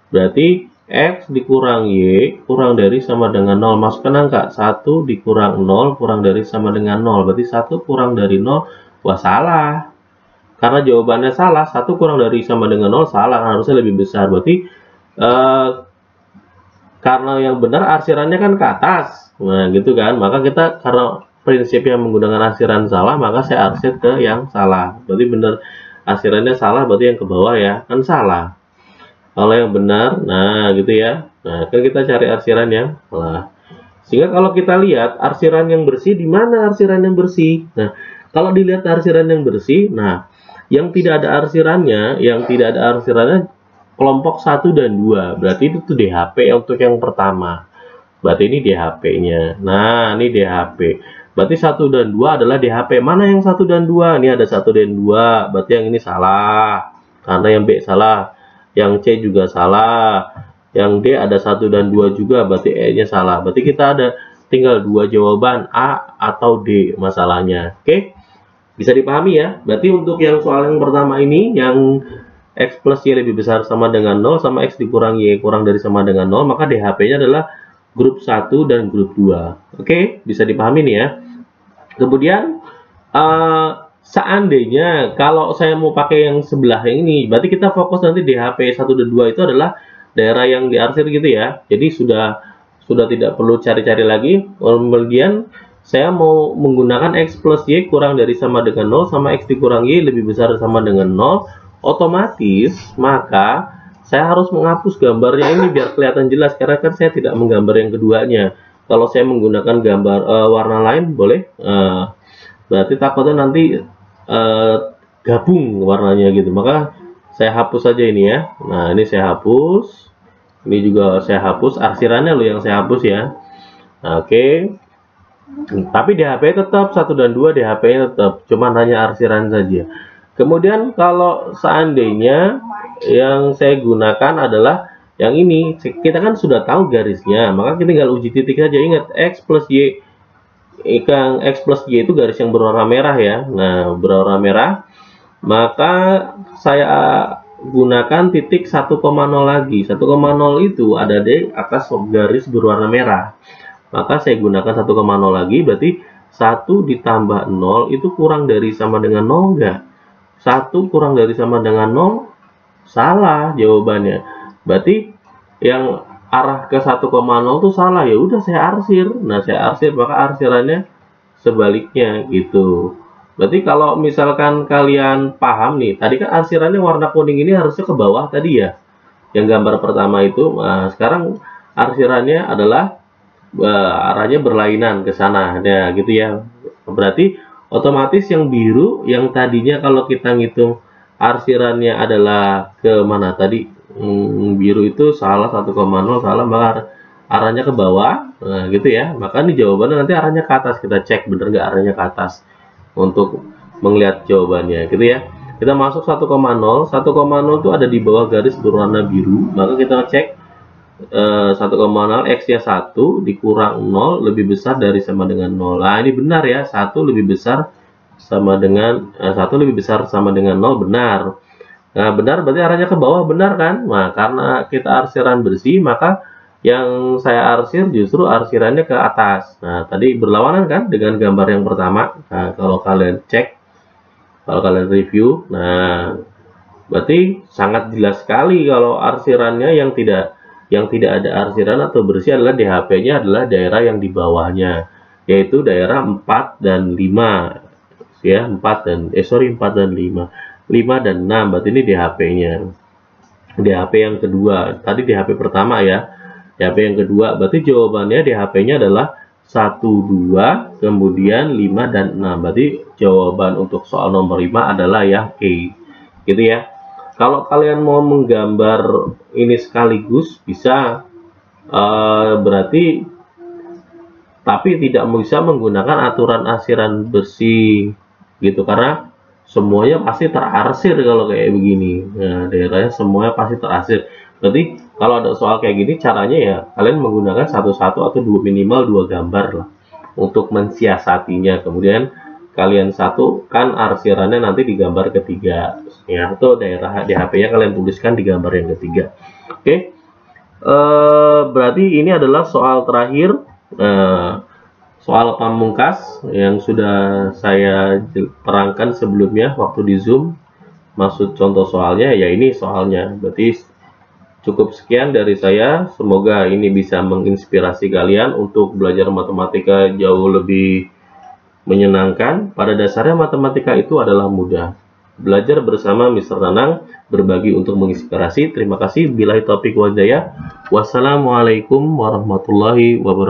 Berarti X dikurang Y kurang dari sama dengan 0. Masukkan angka 1 dikurang 0 kurang dari sama dengan 0. Berarti 1 kurang dari 0. Wah, salah. Karena jawabannya salah. 1 kurang dari sama dengan 0 salah. Harusnya lebih besar. Berarti karena yang benar arsirannya kan ke atas. Nah, gitu kan. Maka kita karena prinsip yang menggunakan arsiran salah, maka saya arsir ke yang salah. Berarti benar arsirannya salah, berarti yang ke bawah ya kan salah. Kalau yang benar, nah gitu ya. Nah, kan kita cari arsiran yang salah. Sehingga kalau kita lihat arsiran yang bersih, di mana arsiran yang bersih? Nah, kalau dilihat arsiran yang bersih, nah yang tidak ada arsirannya, kelompok 1 dan 2. Berarti itu tuh DHP untuk yang pertama. Berarti ini DHP-nya. Nah, ini DHP. Berarti 1 dan 2 adalah DHP. Mana yang 1 dan 2? Ini ada 1 dan 2. Berarti yang ini salah. Karena yang B salah. Yang C juga salah. Yang D ada 1 dan 2 juga. Berarti E-nya salah. Berarti kita ada tinggal 2 jawaban, A atau D masalahnya. Oke? Bisa dipahami ya? Berarti untuk yang soal yang pertama ini, yang X plus Y lebih besar sama dengan 0, sama X dikurang Y kurang dari sama dengan 0, maka DHP-nya adalah grup 1 dan grup 2. Oke, bisa dipahami nih ya. Kemudian, seandainya kalau saya mau pakai yang sebelah yang ini, berarti kita fokus nanti DHP 1 dan 2 itu adalah daerah yang diarsir gitu ya. Jadi sudah tidak perlu cari-cari lagi. Kemudian, saya mau menggunakan X plus Y kurang dari sama dengan 0, sama X dikurang Y lebih besar sama dengan 0, otomatis maka saya harus menghapus gambarnya ini biar kelihatan jelas, karena kan saya tidak menggambar yang keduanya. Kalau saya menggunakan gambar warna lain boleh, berarti takutnya nanti gabung warnanya gitu. Maka saya hapus saja ini ya. Nah, ini saya hapus, ini juga saya hapus, arsirannya loh yang saya hapus ya. Nah, oke. Tapi DHP tetap 1 dan 2, DHP-nya tetap, cuman hanya arsiran saja. Kemudian kalau seandainya yang saya gunakan adalah yang ini, kita kan sudah tahu garisnya, maka kita tinggal uji titik saja. Ingat, X plus Y, X plus Y itu garis yang berwarna merah ya. Nah, berwarna merah, maka saya gunakan titik 1,0 lagi. 1,0 itu ada di atas garis berwarna merah. Maka saya gunakan 1,0 lagi, berarti 1 ditambah 0 itu kurang dari sama dengan 0 enggak? 1 kurang dari sama dengan 0, salah jawabannya. Berarti yang arah ke 1,0 itu salah. Ya udah saya arsir. Nah, saya arsir, maka arsirannya sebaliknya gitu. Berarti kalau misalkan kalian paham nih, tadi kan arsirannya warna kuning ini harusnya ke bawah tadi ya. Yang gambar pertama itu. Nah, sekarang arsirannya adalah arahnya berlainan ke sana. Nah, gitu ya. Berarti otomatis yang biru yang tadinya kalau kita ngitung arsirannya adalah ke mana tadi, biru itu salah 1,0 salah, maka arahnya ke bawah. Nah, gitu ya. Maka ini jawabannya nanti arahnya ke atas. Kita cek bener nggak arahnya ke atas untuk melihat jawabannya gitu ya. Kita masuk 1,0 itu ada di bawah garis berwarna biru, maka kita cek 1,0 X-nya 1 dikurang 0 lebih besar dari sama dengan 0. Nah, ini benar ya, 1 lebih besar sama dengan 1 lebih besar sama dengan 0, benar. Nah, benar berarti arahnya ke bawah, benar kan? Nah, karena kita arsiran bersih, maka yang saya arsir justru arsirannya ke atas. Nah, tadi berlawanan kan dengan gambar yang pertama. Nah, kalau kalian cek, kalau kalian review, nah berarti sangat jelas sekali kalau arsirannya yang tidak ada arsiran atau bersih adalah DHP-nya adalah daerah yang di bawahnya. yaitu daerah 4 dan 5 ya, 4 dan 5 dan 6, berarti ini DHP-nya. DHP yang kedua, tadi DHP pertama ya, DHP yang kedua, berarti jawabannya DHP-nya adalah 1, 2, kemudian 5 dan 6. Berarti jawaban untuk soal nomor 5 adalah yang E. Gitu ya. Kalau kalian mau menggambar ini sekaligus bisa, berarti tapi tidak bisa menggunakan aturan arsiran bersih gitu, karena semuanya pasti terarsir kalau kayak begini. Nah, daerahnya semuanya pasti terarsir. Berarti kalau ada soal kayak gini, caranya ya kalian menggunakan satu-satu atau minimal 2 gambar lah untuk mensiasatinya. Kemudian kalian satukan arsirannya nanti di gambar ketiga ya, atau daerah DHP-nya kalian tuliskan di gambar yang ketiga. Oke. Berarti ini adalah soal terakhir, soal pamungkas yang sudah saya terangkan sebelumnya waktu di Zoom. Maksud contoh soalnya ya ini soalnya. Berarti cukup sekian dari saya. Semoga ini bisa menginspirasi kalian untuk belajar matematika jauh lebih menyenangkan. Pada dasarnya matematika itu adalah mudah. Belajar bersama Mr. Nanang, berbagi untuk menginspirasi. Terima kasih. Billahi taufiq wal hidayah. Wassalamualaikum warahmatullahi wabarakatuh.